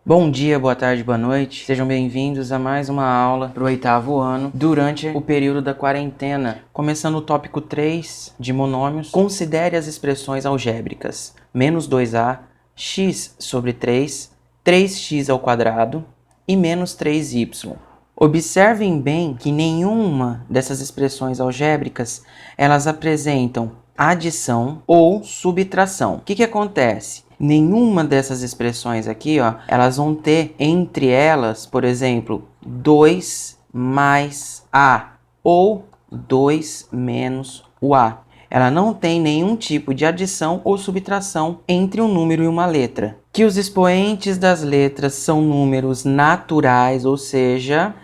Bom dia, boa tarde, boa noite. Sejam bem-vindos a mais uma aula para o 8º ano durante o período da quarentena. Começando o tópico 3 de monômios, considere as expressões algébricas. Menos 2a, x sobre 3, 3x ao quadrado e menos 3y. Observem bem que nenhuma dessas expressões algébricas elas apresentam adição ou subtração. O que acontece? Nenhuma dessas expressões aqui, ó, elas vão ter entre elas, por exemplo, 2 mais a ou 2 menos o a. Ela não tem nenhum tipo de adição ou subtração entre um número e uma letra. Que os expoentes das letras são números naturais, ou seja,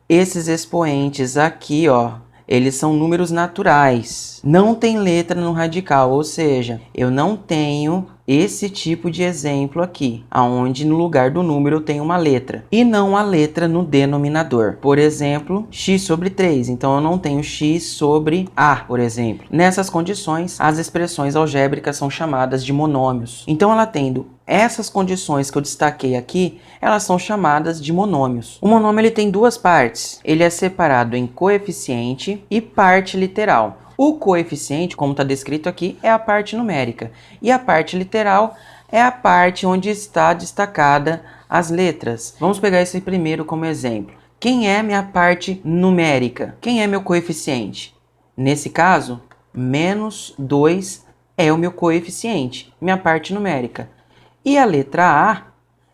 esses expoentes aqui, ó, eles são números naturais. Não tem letra no radical, ou seja, eu não tenho esse tipo de exemplo aqui, aonde no lugar do número eu tenho uma letra, e não a letra no denominador. Por exemplo, x sobre 3, então eu não tenho x sobre a, por exemplo. Nessas condições, as expressões algébricas são chamadas de monômios. Então ela tendo essas condições que eu destaquei aqui, elas são chamadas de monômios. O monômio ele tem duas partes. Ele é separado em coeficiente e parte literal. O coeficiente, como está descrito aqui, é a parte numérica. E a parte literal é a parte onde está destacada as letras. Vamos pegar esse primeiro como exemplo. Quem é minha parte numérica? Quem é meu coeficiente? Nesse caso, menos 2 é o meu coeficiente, minha parte numérica. E a letra A,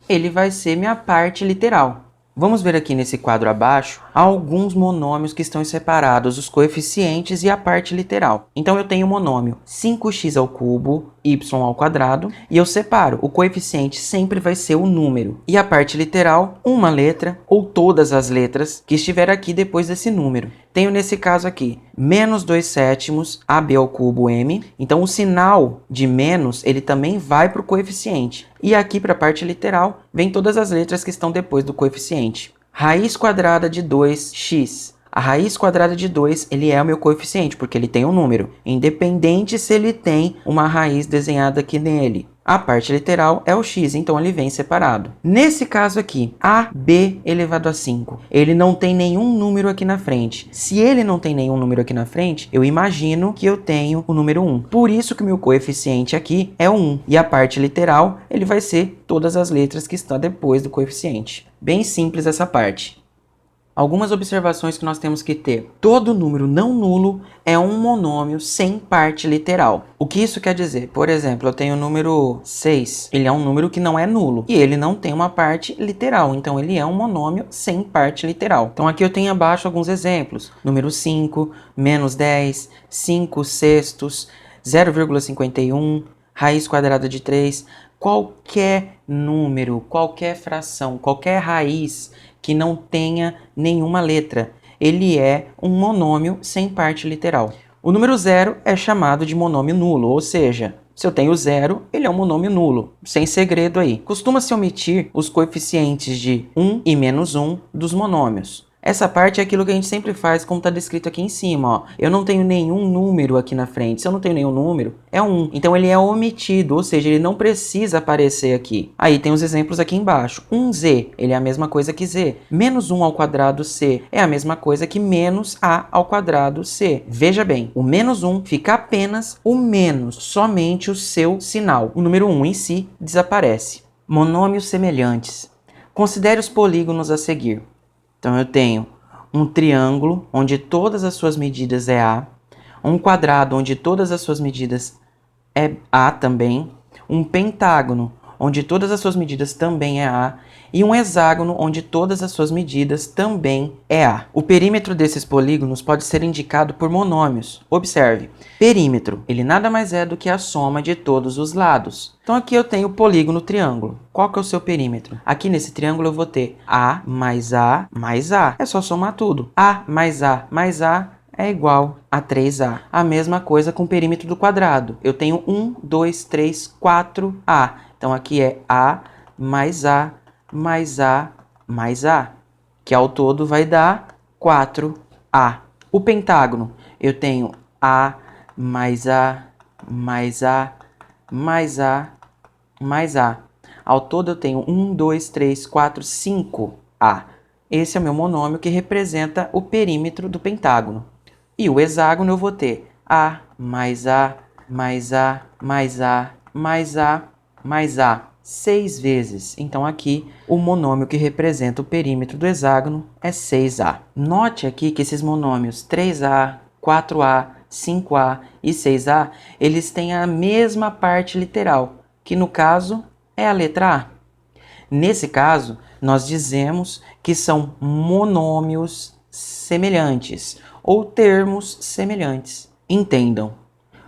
ele vai ser minha parte literal. Vamos ver aqui nesse quadro abaixo alguns monômios que estão separados, os coeficientes e a parte literal. Então eu tenho o monômio 5x ao cubo, y ao quadrado, e eu separo. O coeficiente sempre vai ser o número. E a parte literal, uma letra ou todas as letras que estiver aqui depois desse número. Tenho nesse caso aqui, menos 2/7 AB ao cubo m. Então o sinal de menos, ele também vai para o coeficiente. E aqui para a parte literal, vem todas as letras que estão depois do coeficiente. Raiz quadrada de 2x. A raiz quadrada de 2, ele é o meu coeficiente, porque ele tem um número, independente se ele tem uma raiz desenhada aqui nele. A parte literal é o x, então ele vem separado. Nesse caso aqui, AB elevado a 5, ele não tem nenhum número aqui na frente. Se ele não tem nenhum número aqui na frente, eu imagino que eu tenho o número 1. Por isso que o meu coeficiente aqui é o 1. E a parte literal, ele vai ser todas as letras que estão depois do coeficiente. Bem simples essa parte. Algumas observações que nós temos que ter. Todo número não nulo é um monômio sem parte literal. O que isso quer dizer? Por exemplo, eu tenho o número 6. Ele é um número que não é nulo. E ele não tem uma parte literal. Então, ele é um monômio sem parte literal. Então, aqui eu tenho abaixo alguns exemplos. Número 5, menos 10, 5 sextos, 0,51, raiz quadrada de 3. Qualquer número, qualquer fração, qualquer raiz que não tenha nenhuma letra, ele é um monômio sem parte literal. O número 0 é chamado de monômio nulo, ou seja, se eu tenho 0, ele é um monômio nulo, sem segredo aí. Costuma-se omitir os coeficientes de 1 e menos 1 dos monômios. Essa parte é aquilo que a gente sempre faz, como está descrito aqui em cima, ó. Eu não tenho nenhum número aqui na frente. Se eu não tenho nenhum número, é 1. Então, ele é omitido, ou seja, ele não precisa aparecer aqui. Aí, tem os exemplos aqui embaixo. 1z, ele é a mesma coisa que z. Menos 1 ao quadrado c é a mesma coisa que menos a ao quadrado c. Veja bem, o menos 1 fica apenas o menos, somente o seu sinal. O número 1 em si desaparece. Monômios semelhantes. Considere os polígonos a seguir. Então, eu tenho um triângulo, onde todas as suas medidas é A, um quadrado, onde todas as suas medidas é A também, um pentágono, onde todas as suas medidas também é A, e um hexágono, onde todas as suas medidas também é A. O perímetro desses polígonos pode ser indicado por monômios. Observe, perímetro, ele nada mais é do que a soma de todos os lados. Então aqui eu tenho o polígono triângulo. Qual que é o seu perímetro? Aqui nesse triângulo eu vou ter A mais A mais A. É só somar tudo. A mais A mais A é igual a 3A. A mesma coisa com o perímetro do quadrado. Eu tenho 1, 2, 3, 4A. Então aqui é A mais A mais A mais A, que ao todo vai dar 4A. O pentágono, eu tenho A mais A mais A mais A mais A. Ao todo eu tenho 1, 2, 3, 4, 5A. Esse é o meu monômio que representa o perímetro do pentágono. E o hexágono eu vou ter A mais A mais A mais A mais A mais A 6 vezes. Então aqui o monômio que representa o perímetro do hexágono é 6A. Note aqui que esses monômios 3A, 4A, 5A e 6A, eles têm a mesma parte literal, que no caso é a letra A. Nesse caso, nós dizemos que são monômios semelhantes ou termos semelhantes. Entendam,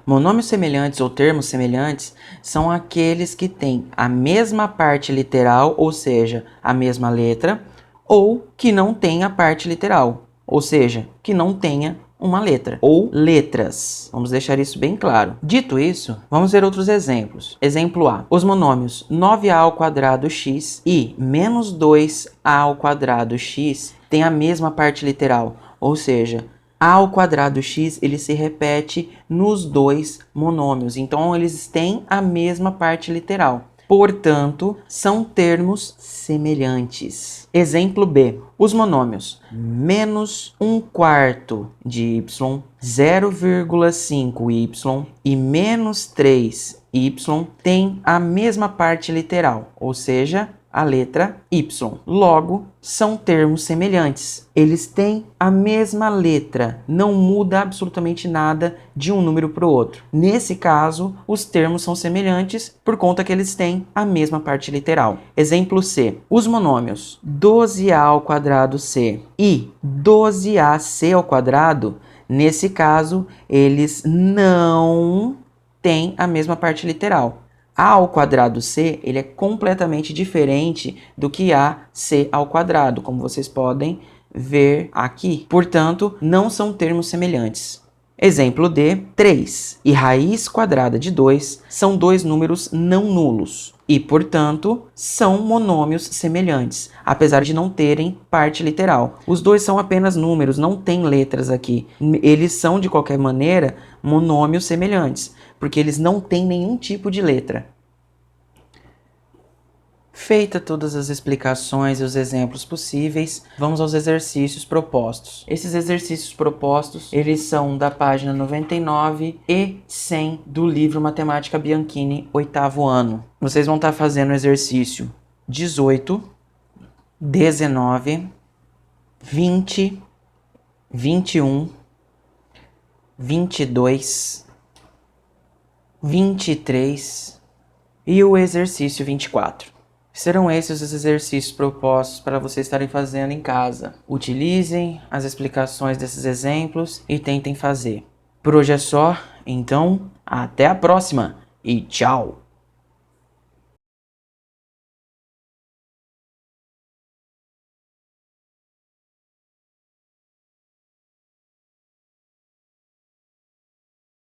monômios semelhantes ou termos semelhantes são aqueles que têm a mesma parte literal, ou seja, a mesma letra, ou que não têm a parte literal, ou seja, que não tenha uma letra, ou letras. Vamos deixar isso bem claro. Dito isso, vamos ver outros exemplos. Exemplo A. Os monômios 9A ao quadrado x e menos 2A ao quadrado x têm a mesma parte literal, ou seja, A ao quadrado x ele se repete nos dois monômios, então eles têm a mesma parte literal. Portanto, são termos semelhantes. Exemplo B. Os monômios menos 1/4 de y, 0,5y e menos 3y têm a mesma parte literal, ou seja, a letra y. Logo, são termos semelhantes. Eles têm a mesma letra, não muda absolutamente nada de um número para o outro. Nesse caso, os termos são semelhantes por conta que eles têm a mesma parte literal. Exemplo C. Os monômios 12A ao quadrado c e 12AC ao quadrado, nesse caso, eles não têm a mesma parte literal. A ao quadrado c ele é completamente diferente do que AC ao quadrado, como vocês podem ver aqui. Portanto, não são termos semelhantes. Exemplo D, 3 e raiz quadrada de 2 são dois números não nulos e, portanto, são monômios semelhantes, apesar de não terem parte literal. Os dois são apenas números, não tem letras aqui. Eles são, de qualquer maneira, monômios semelhantes, porque eles não têm nenhum tipo de letra. Feita todas as explicações e os exemplos possíveis, vamos aos exercícios propostos. Esses exercícios propostos, eles são da página 99 e 100 do livro Matemática Bianchini, 8º ano. Vocês vão estar fazendo o exercício 18, 19, 20, 21, 22, 23 e o exercício 24. Serão esses os exercícios propostos para vocês estarem fazendo em casa. Utilizem as explicações desses exemplos e tentem fazer. Por hoje é só, então até a próxima e tchau!